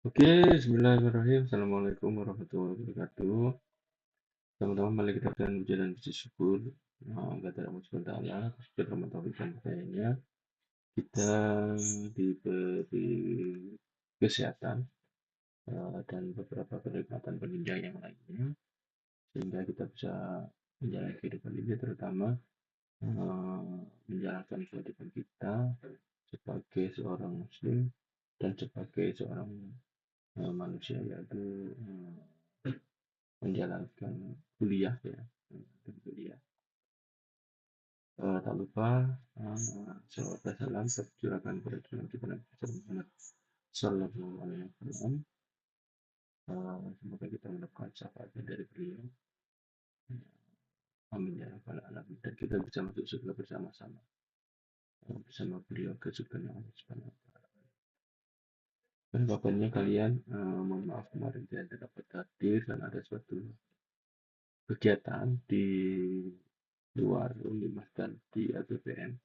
Oke, bismillahirrahmanirrahim. Assalamualaikum warahmatullahi wabarakatuh. Teman-teman, mari kita akan berjalan puji syukur. Kata Allah SWT, syukur rahmat taufik dan hidayahnya. Kita diberi kesehatan dan beberapa kenikmatan penunjang yang lainnya, sehingga kita bisa menjalani kehidupan ini, terutama menjalankan kehidupan kita sebagai seorang muslim dan sebagai seorang manusia, yaitu menjalankan kuliah ya, menjalankan kuliah. Tak lupa salawat dan salam tercurahkan kepada Tuhan kita Nabi Muhammad Sallallahu Alaihi Wasallam. Semoga kita mendapat syafaatnya dari beliau. Amin ya rabbal alamin. Dan kita bisa masuk surga bersama-sama bersama beliau ke surga yang Allah Subhanahu wa taala. Dan kabarnya kalian, mohon maaf kemarin tidak dapat hadir dan ada suatu kegiatan di luar Unlimas dan di LPPN.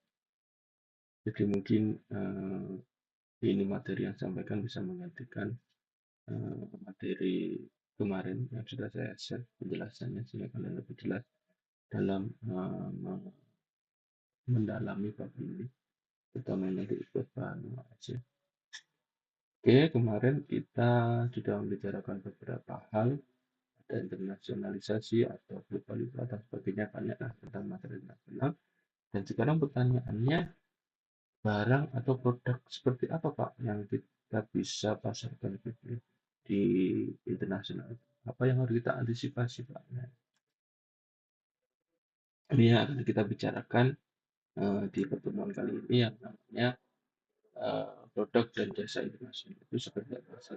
Jadi mungkin ini materi yang sampaikan bisa menggantikan materi kemarin yang sudah saya share penjelasannya, sehingga kalian lebih jelas dalam mendalami bab ini, terutama nanti ikut bahan aja. Oke, kemarin kita sudah membicarakan beberapa hal, ada internasionalisasi atau globalisasi dan sebagainya, banyak tentang materi internasional. Dan sekarang pertanyaannya, barang atau produk seperti apa Pak yang kita bisa pasarkan di internasional? Apa yang harus kita antisipasi Pak? Nah, ini yang akan kita bicarakan di pertemuan kali ini, yang namanya produk dan jasa internasional itu seperti apa sih?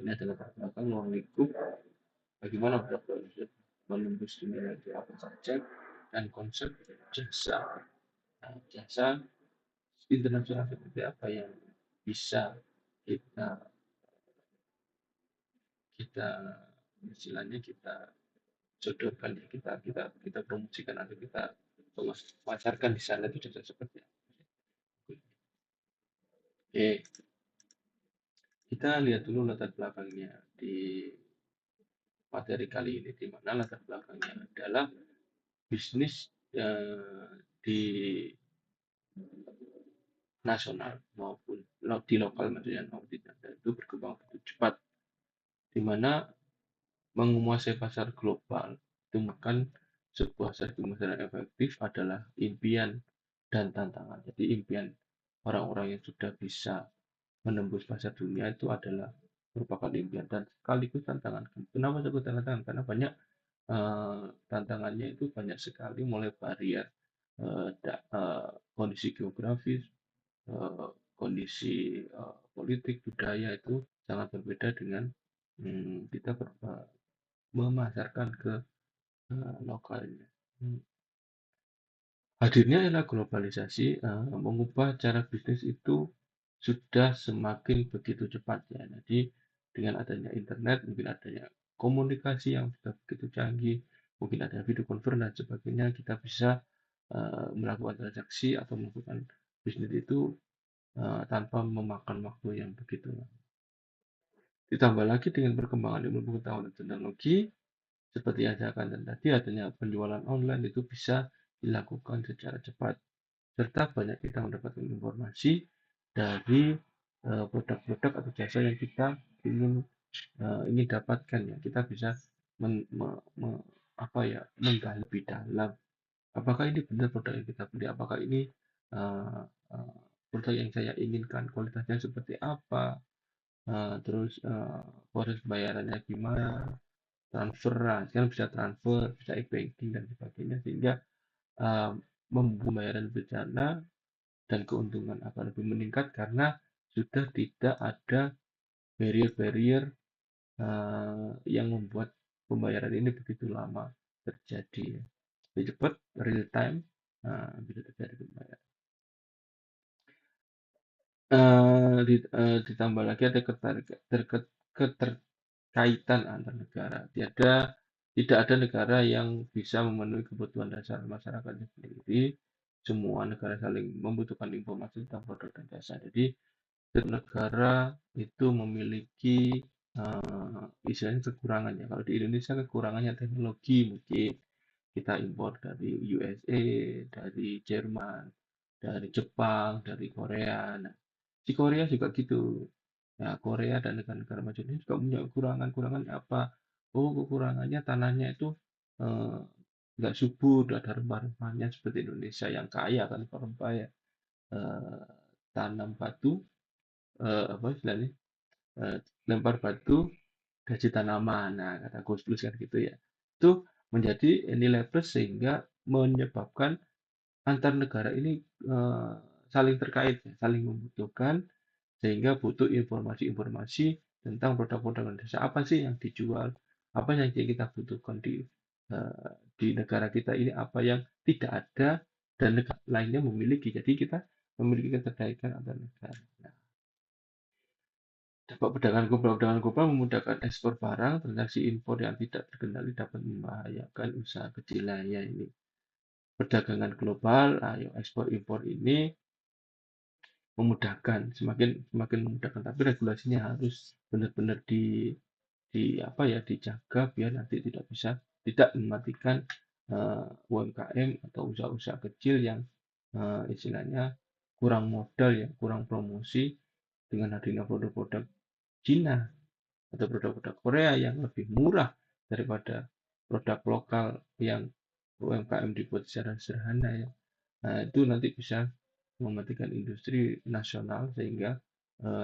Ini adalah latar belakang lingkup bagaimana produk itu menembus dunia itu apa saja, dan konsep jasa. Nah, jasa internasional seperti apa yang bisa kita kita istilahnya kita jodohkan, ya, kita promosikan atau kita pasarkan di sana, itu jasa seperti apa. Oke, kita lihat dulu latar belakangnya di materi kali ini, di mana latar belakangnya adalah bisnis di nasional maupun di lokal, maksudnya itu berkembang begitu cepat, di mana menguasai pasar global itu makan sebuah strategi pemasaran efektif adalah impian dan tantangan. Jadi impian orang-orang yang sudah bisa menembus pasar dunia itu adalah merupakan impian dan sekaligus tantangan. Kenapa sebut tantangan? Karena banyak tantangannya itu banyak sekali, mulai barrier kondisi geografis, kondisi politik, budaya itu sangat berbeda dengan kita memasarkan ke lokalnya. Hadirnya era globalisasi mengubah cara bisnis itu sudah semakin begitu cepat ya. Jadi dengan adanya internet, mungkin adanya komunikasi yang sudah begitu canggih, mungkin ada video conference dan sebagainya, kita bisa melakukan transaksi atau melakukan bisnis itu tanpa memakan waktu yang begitu lama. Ditambah lagi dengan perkembangan ilmu pengetahuan dan teknologi, seperti yang saya katakan tadi, adanya penjualan online itu bisa dilakukan secara cepat, serta banyak kita mendapatkan informasi dari produk-produk atau jasa yang kita ingin dapatkan, ya. Kita bisa menggali lebih dalam, apakah ini benar produk yang kita beli, apakah ini uh, uh, produk yang saya inginkan, kualitasnya seperti apa, terus proses pembayarannya gimana, transfer, kan bisa transfer, bisa e-banking dan sebagainya, sehingga uh, pembayaran berencana dan keuntungan akan lebih meningkat karena sudah tidak ada barrier-barrier yang membuat pembayaran ini begitu lama terjadi. Lebih cepat, real time, bisa terjadi pembayaran. Ditambah lagi ada keterkaitan antar negara. Tidak ada negara yang bisa memenuhi kebutuhan dasar masyarakatnya sendiri. Semua negara saling membutuhkan informasi tentang produk dan jasa. Jadi setiap negara itu memiliki istilahnya kekurangan ya. Kalau di Indonesia kekurangannya teknologi mungkin kita impor dari USA, dari Jerman, dari Jepang, dari Korea. Nah, di Korea juga gitu. Nah, Korea dan negara-negara maju ini juga punya kekurangan. Kekurangannya apa? Oh, kekurangannya tanahnya itu eh, nggak subur, nggak ada rempah-rempahnya seperti Indonesia yang kaya kan rempah-rempah ya. Eh, tanam batu, apa istilahnya? Eh, lempar batu, gaji tanaman. Nah, kata Gus Plus kan gitu ya. Itu menjadi nilai plus sehingga menyebabkan antar negara ini eh, saling terkait, ya, saling membutuhkan sehingga butuh informasi-informasi tentang produk-produk Indonesia. Apa sih yang dijual? Apa yang kita butuhkan di negara kita ini? Apa yang tidak ada dan negara lainnya memiliki. Jadi kita memiliki keterkaitan antar negara. Nah, dampak perdagangan global memudahkan ekspor barang, transaksi impor yang tidak terkendali dapat membahayakan usaha kecil lainnya ini. Perdagangan global, ayo ekspor impor ini memudahkan, semakin semakin memudahkan, tapi regulasinya harus benar-benar di apa ya dijaga biar nanti tidak mematikan UMKM atau usaha-usaha kecil yang istilahnya kurang modal ya, kurang promosi dengan hadirnya produk-produk Cina atau produk-produk Korea yang lebih murah daripada produk lokal yang UMKM dibuat secara sederhana ya. Nah, itu nanti bisa mematikan industri nasional sehingga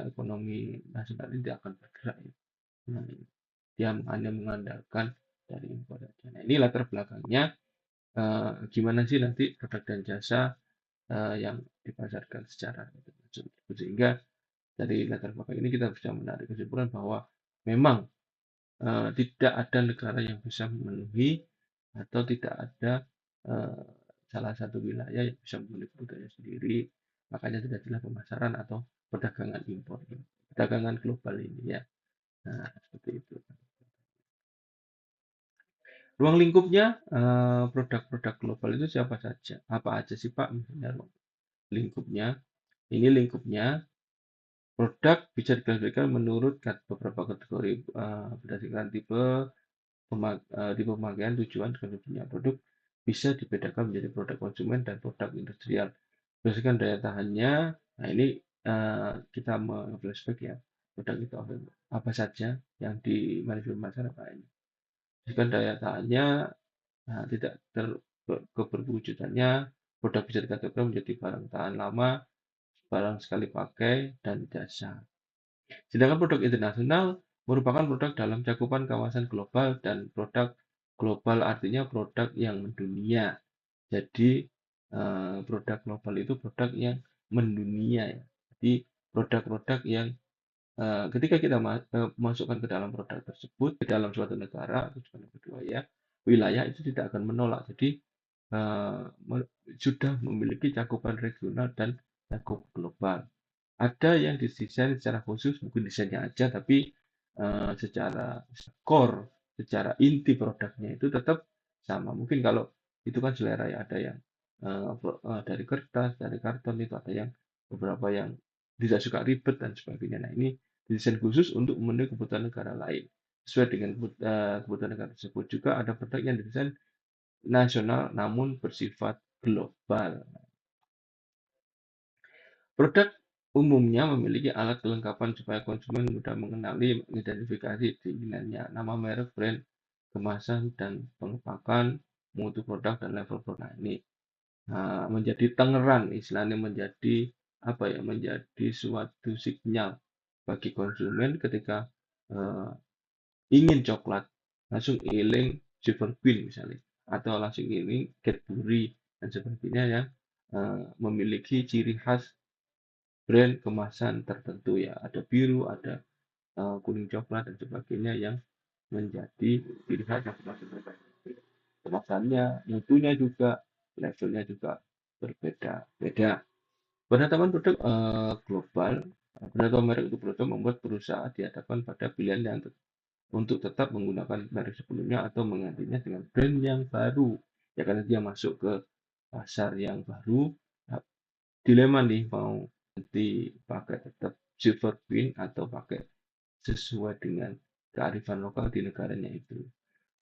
ekonomi nasional ini tidak akan bergerak. Ya. Nah, dia hanya mengandalkan dari impor saja. Nah, ini latar belakangnya gimana sih nanti produk dan jasa yang dipasarkan secara itu. Sehingga dari latar belakang ini kita bisa menarik kesimpulan bahwa memang tidak ada negara yang bisa memenuhi atau tidak ada eh, salah satu wilayah yang bisa memenuhi kebutuhannya sendiri. Makanya terjadilah pemasaran atau perdagangan impor, perdagangan global ini ya. Nah, seperti itu. Ruang lingkupnya produk-produk global itu siapa saja? Apa aja sih Pak? Misalnya lingkupnya. Ini lingkupnya produk bisa diklasifikasikan menurut beberapa kategori berdasarkan tipe pemakaian tujuan konsumsinya. Produk bisa dibedakan menjadi produk konsumen dan produk industrial. Berdasarkan daya tahannya, nah ini kita flashback ya, produk itu apa saja yang dimanfaatkan masyarakat ini. Berdasarkan daya tahannya, nah, tidak ter, keberwujudannya, produk bisa dikategorikan menjadi barang tahan lama, barang sekali pakai, dan jasa. Sedangkan produk internasional merupakan produk dalam cakupan kawasan global dan produk global artinya produk yang mendunia. Jadi produk global itu produk yang mendunia ya. Jadi produk-produk yang ketika kita masukkan ke dalam produk tersebut ke dalam suatu negara atau kedua ya wilayah itu tidak akan menolak. Jadi eh, sudah memiliki cakupan regional dan cakup global. Ada yang didesain secara khusus, mungkin desainnya aja, tapi secara core, secara inti produknya itu tetap sama. Mungkin kalau itu kan selera ya, ada yang dari kertas, dari karton itu ada yang beberapa yang tidak suka ribet dan sebagainya. Nah ini desain khusus untuk memenuhi kebutuhan negara lain. Sesuai dengan kebutuhan negara tersebut juga ada produk yang didesain nasional namun bersifat global. Produk umumnya memiliki alat kelengkapan supaya konsumen mudah mengenali, mengidentifikasi keinginannya, nama merek, brand, kemasan, dan pengepakan, mutu produk, dan level produk. Nah, ini menjadi tangeran, istilahnya menjadi apa ya, menjadi suatu sinyal bagi konsumen ketika uh, ingin coklat, langsung iling Silver Queen misalnya, atau langsung iling Cadbury dan sebagainya yang memiliki ciri khas brand kemasan tertentu ya. Ada biru, ada kuning coklat dan sebagainya yang menjadi ciri khas masing-masing merek. Kemasannya, mutunya juga, levelnya juga berbeda-beda. Penetapan produk global, penetapan merek untuk produk membuat perusahaan dihadapkan pada pilihan yang untuk tetap menggunakan merek sebelumnya atau menggantinya dengan brand yang baru. Ya karena dia masuk ke pasar yang baru, nah, dilema nih mau dipakai tetap silver bean atau pakai sesuai dengan kearifan lokal di negaranya itu.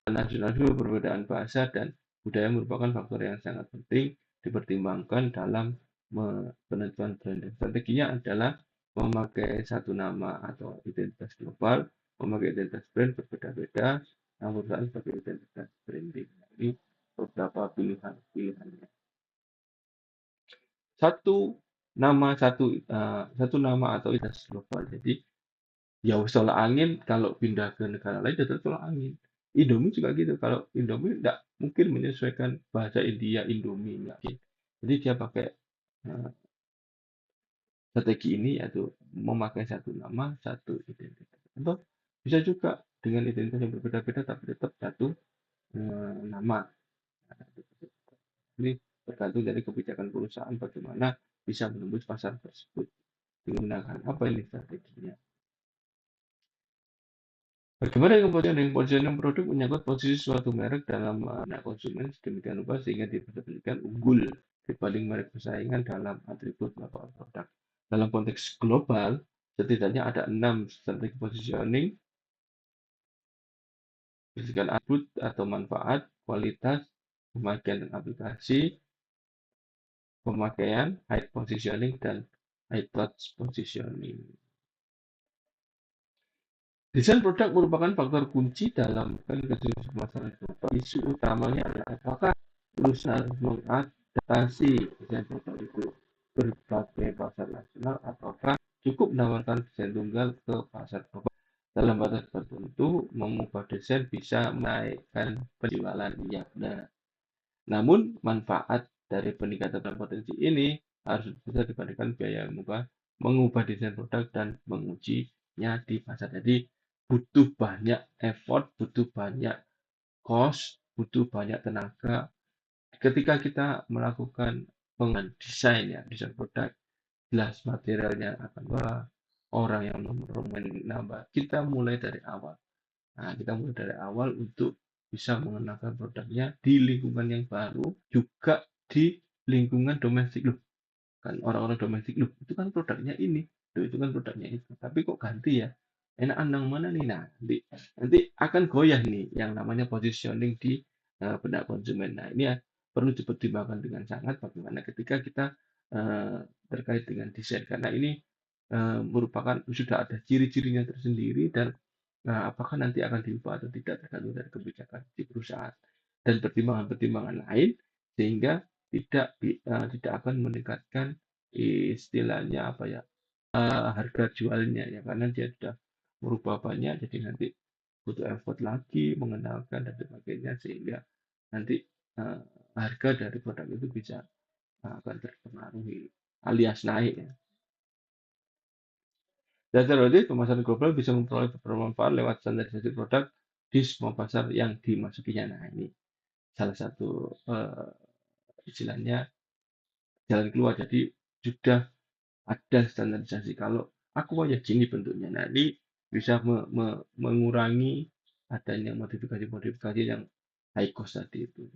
Nasional juga perbedaan bahasa dan budaya merupakan faktor yang sangat penting dipertimbangkan dalam penentuan branding. Strateginya adalah memakai satu nama atau identitas global, memakai identitas brand berbeda-beda, namun perusahaan sebagai identitas branding. Ini beberapa pilihan-pilihannya. Satu satu nama atau identitas global. Jadi ya tolak angin kalau pindah ke negara lain jadi tolak angin. Indomie juga gitu. Kalau Indomie tidak mungkin menyesuaikan bahasa India Indomie enggak gitu. Jadi dia pakai strategi ini yaitu memakai satu nama, satu identitas. Atau bisa juga dengan identitas yang berbeda-beda tapi tetap satu nama. Ini tergantung dari kebijakan perusahaan bagaimana bisa menembus pasar tersebut. Menggunakan apa ini strateginya. Bagaimana dengan positioning? Positioning produk menyangkut posisi suatu merek dalam benak konsumen sedemikian rupa sehingga diperlihatkan unggul dibanding merek persaingan dalam atribut laporan produk. Dalam konteks global, setidaknya ada 6 strategi positioning berdasarkan atribut atau manfaat, kualitas, pemakaian dan aplikasi, pemakaian, high positioning, dan high touch positioning. Desain produk merupakan faktor kunci dalam kesuksesan pemasaran global. Isu utamanya adalah apakah perusahaan mengadaptasi desain produk itu berbagai pasar nasional ataukah cukup menawarkan desain tunggal ke pasar global. Dalam batas tertentu, mengubah desain bisa menaikkan penjualan, ya benar. Namun, manfaat dari peningkatan potensi ini harus bisa dibandingkan biaya mengubah desain produk dan mengujinya di pasar. Jadi, butuh banyak effort, butuh banyak cost, butuh banyak tenaga. Ketika kita melakukan desain desain produk, jelas materialnya akan murah, orang yang nambah. Kita mulai dari awal. Nah, kita mulai dari awal untuk bisa mengenalkan produknya di lingkungan yang baru, juga di lingkungan domestik. Loh, kan orang-orang domestik, loh, itu kan produknya ini, loh, itu kan produknya itu. Tapi kok ganti ya? Enakan yang mana nih? Nah, nanti akan goyah nih yang namanya positioning di benak konsumen. Nah, ini ya perlu dipertimbangkan dengan sangat bagaimana ketika kita terkait dengan desain. Karena ini merupakan sudah ada ciri-cirinya tersendiri dan apakah nanti akan diubah atau tidak tergantung dari kebijakan di perusahaan dan pertimbangan-pertimbangan lain sehingga tidak akan meningkatkan istilahnya apa ya harga jualnya ya karena dia sudah merubah banyak jadi nanti butuh effort lagi mengenalkan dan sebagainya sehingga nanti eh, harga dari produk itu bisa akan terpengaruhi alias naik ya. Dasar teori pemasaran global bisa memperoleh beberapa manfaat lewat standarisasi produk di semua pasar yang dimasukinya. Nah, ini salah satu istilahnya jalan keluar. Jadi sudah ada standarisasi. Kalau aku aja gini bentuknya, nah ini bisa mengurangi adanya modifikasi-modifikasi yang high cost tadi itu.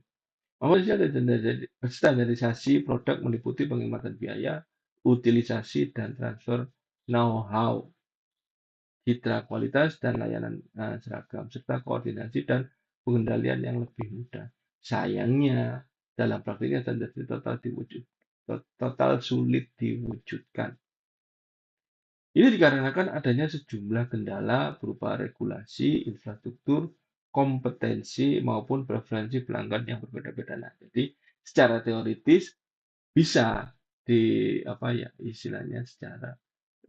Standarisasi produk meliputi penghematan biaya, utilisasi dan transfer know-how citra kualitas dan layanan seragam, serta koordinasi dan pengendalian yang lebih mudah. Sayangnya, dalam praktiknya standarisasi total sulit diwujudkan. Ini dikarenakan adanya sejumlah kendala berupa regulasi, infrastruktur, kompetensi, maupun preferensi pelanggan yang berbeda-beda. Nah, jadi secara teoritis bisa di apa ya istilahnya secara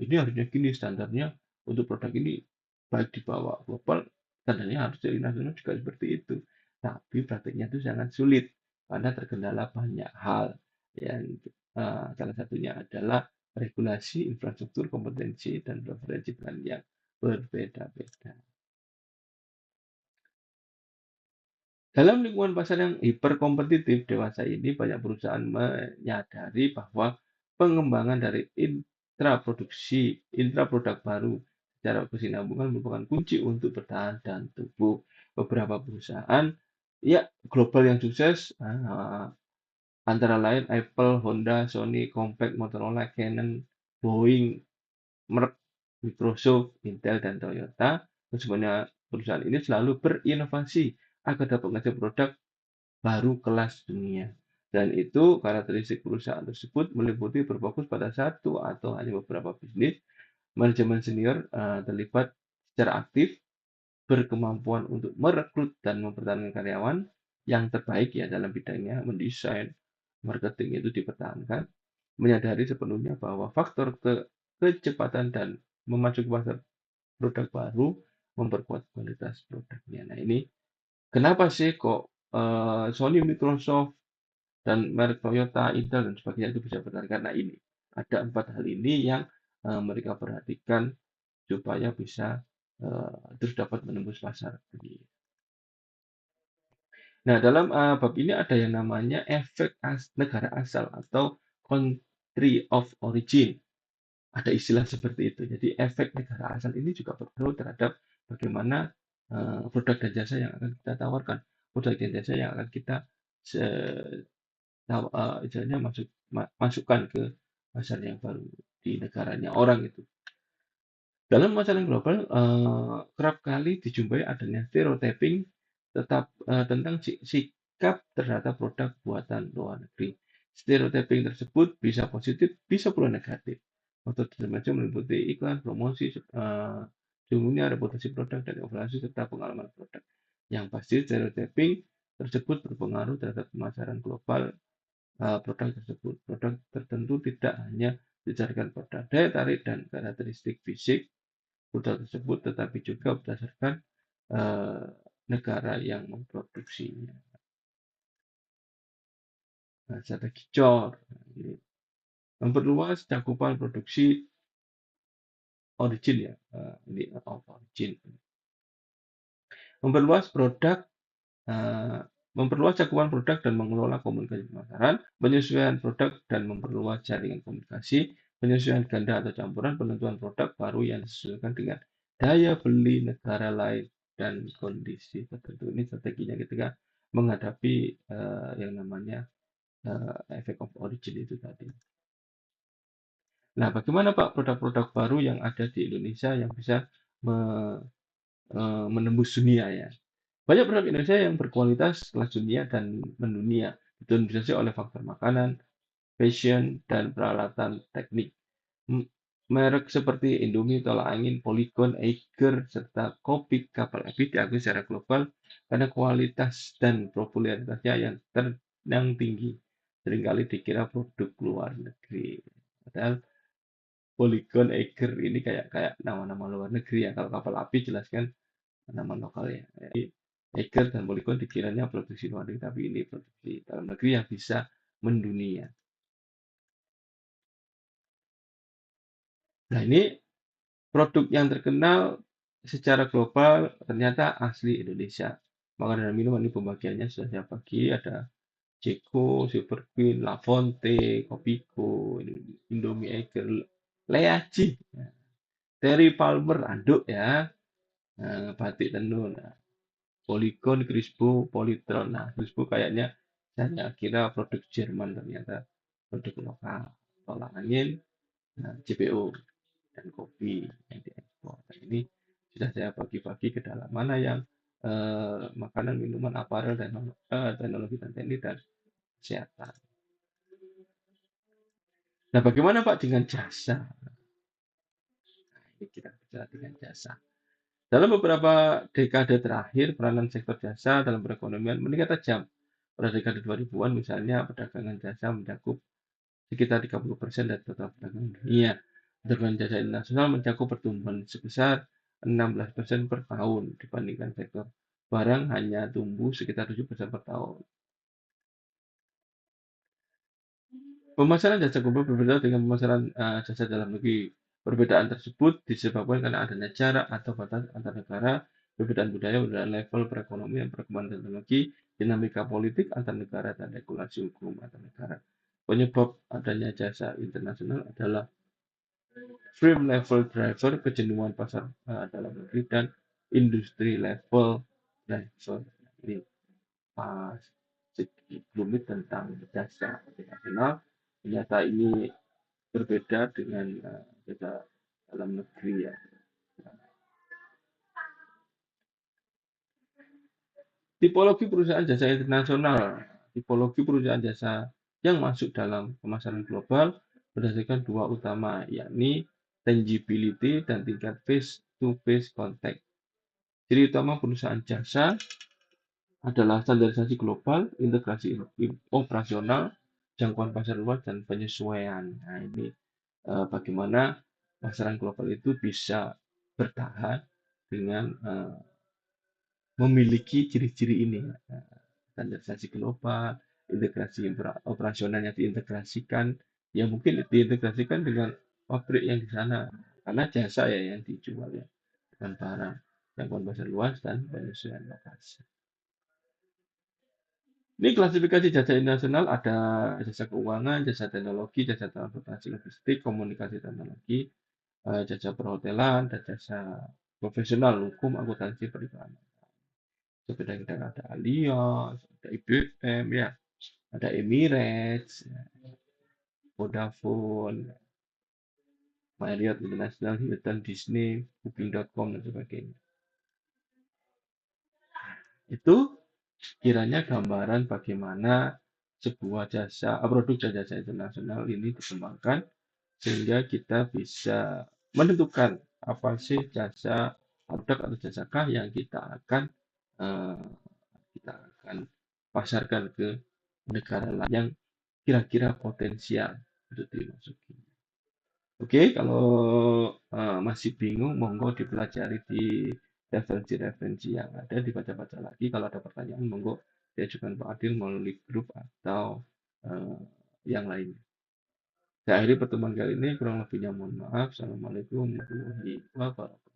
ini harusnya gini standarnya untuk produk ini baik dibawa global standarnya harus dari nasional juga seperti itu tapi praktiknya itu sangat sulit karena terkendala banyak hal yang salah satunya adalah regulasi infrastruktur kompetensi dan preferensi plan yang berbeda-beda. Dalam lingkungan pasar yang hiperkompetitif dewasa ini, banyak perusahaan menyadari bahwa pengembangan dari intraproduk baru secara kesinambungan merupakan kunci untuk bertahan dan tumbuh. Beberapa perusahaan ya global yang sukses antara lain Apple, Honda, Sony, Compaq, Motorola, Canon, Boeing, Merck, Microsoft, Intel, dan Toyota. Sebenarnya perusahaan ini selalu berinovasi agar dapat menghasilkan produk baru kelas dunia. Dan itu karakteristik perusahaan tersebut meliputi berfokus pada satu atau hanya beberapa bisnis. Manajemen senior terlibat secara aktif, berkemampuan untuk merekrut dan mempertahankan karyawan yang terbaik ya dalam bidangnya, mendesain, marketing itu dipertahankan, menyadari sepenuhnya bahwa faktor kecepatan dan memasuki pasar produk baru memperkuat kualitas produknya. Nah ini kenapa sih kok Sony, Microsoft, dan merek Toyota, Intel, dan sebagainya itu bisa bertahan? Karena ini ada 4 hal ini yang mereka perhatikan supaya bisa terus dapat menembus pasar. Nah, dalam bab ini ada yang namanya efek negara asal atau country of origin. Ada istilah seperti itu. Jadi efek negara asal ini juga berpengaruh terhadap bagaimana produk dan jasa yang akan kita tawarkan, produk dan jasa yang akan kita istilahnya masukkan ke pasar yang baru di negaranya orang itu. Dalam masalah global, kerap kali dijumpai adanya stereotyping tentang sikap terhadap produk buatan luar negeri. Stereotyping tersebut bisa positif, bisa pula negatif. Faktor macam meliputi iklan, promosi, sungguhnya reputasi produk dan evaluasi serta pengalaman produk. Yang pasti stereotyping tersebut berpengaruh terhadap pemasaran global produk tersebut. Produk tertentu tidak hanya berdasarkan pada daya tarik dan karakteristik fisik produk tersebut, tetapi juga berdasarkan eh, negara yang memproduksinya. Nah, strategi COR memperluas cakupan produksi origin ya, ini of origin. Memperluas produk, eh, memperluas cakupan produk dan mengelola komunikasi pemasaran, penyesuaian produk dan memperluas jaringan komunikasi, penyesuaian ganda atau campuran, penentuan produk baru yang disesuaikan dengan daya beli negara lain dan kondisi tertentu. Ini strateginya ketika menghadapi yang namanya effect of origin itu tadi. Nah, bagaimana Pak produk-produk baru yang ada di Indonesia yang bisa menembus dunia ya? Banyak produk Indonesia yang berkualitas kelas dunia dan mendunia, didominasi oleh faktor makanan, fashion, dan peralatan teknik. Merek seperti Indomie, Tolak Angin, Polygon, Eiger, serta kopi kapal api diakui secara global karena kualitas dan popularitasnya yang tinggi. Seringkali dikira produk luar negeri. Padahal Polygon, Eiger ini kayak kayak nama-nama luar negeri ya. Kalau kapal api jelaskan nama lokal ya. Jadi Eiger dan Polygon dikiranya produksi luar negeri, tapi ini produksi dalam negeri yang bisa mendunia. Nah ini produk yang terkenal secara global ternyata asli Indonesia. Makanan dan minuman ini pembagiannya sudah saya bagi. Ada Ceko, Super Queen, Lafonte, Kopiko, Indomie Eiger, Leaci, Terry Palmer, anduk ya, Batik Tenun, Polygon, Crispo, Polytron. Nah, Crispo kayaknya saya kira produk Jerman ternyata produk lokal. Tolak angin, JPO, dan kopi yang diekspor. Dan ini sudah saya bagi-bagi ke dalam mana yang makanan, minuman, aparel, dan teknologi dan teknik dan kesehatan. Nah, bagaimana Pak dengan jasa? Ini kita bicara dengan jasa. Dalam beberapa dekade terakhir, peranan sektor jasa dalam perekonomian meningkat tajam. Pada dekade 2000-an misalnya, perdagangan jasa mencakup sekitar 30% dari total perdagangan dunia. Perdagangan jasa internasional mencakup pertumbuhan sebesar 16% per tahun dibandingkan sektor barang hanya tumbuh sekitar 7% per tahun. Pemasaran jasa global berbeda dengan pemasaran jasa dalam negeri. Perbedaan tersebut disebabkan karena adanya jarak atau batas antar negara, perbedaan budaya, perbedaan level perekonomian, perkembangan teknologi, dinamika politik antar negara, dan regulasi hukum antar negara. Penyebab adanya jasa internasional adalah firm level driver, kejenuhan pasar dalam negeri, dan industri level driver. Ini pas sedikit rumit tentang jasa internasional. Ternyata ini berbeda dengan jasa dalam negeri ya. Tipologi perusahaan jasa internasional. Tipologi perusahaan jasa yang masuk dalam pemasaran global berdasarkan dua utama, yakni tangibility dan tingkat face-to-face contact. Ciri utama perusahaan jasa adalah standarisasi global, integrasi operasional, jangkauan pasar luas, dan penyesuaian. Nah, ini bagaimana pasaran global itu bisa bertahan dengan memiliki ciri-ciri ini. Standarisasi global, integrasi operasionalnya diintegrasikan, ya mungkin diintegrasikan dengan pabrik yang di sana, karena jasa ya yang dijual ya, bukan barang. Jangkauan pasar luas dan penyesuaian lokasi. Ini klasifikasi jasa internasional ada jasa keuangan, jasa teknologi, jasa transportasi logistik, komunikasi teknologi, jasa perhotelan, dan jasa profesional, hukum, akuntansi, periklanan. Seperti kita ada Allianz, ada IBM, ya, ada Emirates, ya, Vodafone, Marriott International, Hilton, Disney, Booking.com, dan sebagainya. Itu kiranya gambaran bagaimana sebuah produk dan jasa internasional ini dikembangkan sehingga kita bisa menentukan apa sih jasa produk atau jasakah yang eh, kita akan pasarkan ke negara lain yang kira-kira potensial untuk dimasuki. Oke, kalau masih bingung, monggo dipelajari di referensi-referensi yang ada, dibaca-baca lagi. Kalau ada pertanyaan, monggo diajukan Pak Adil melalui grup atau eh, yang lainnya. Saya akhiri pertemuan kali ini, kurang lebihnya mohon maaf. Assalamualaikum warahmatullahi wabarakatuh.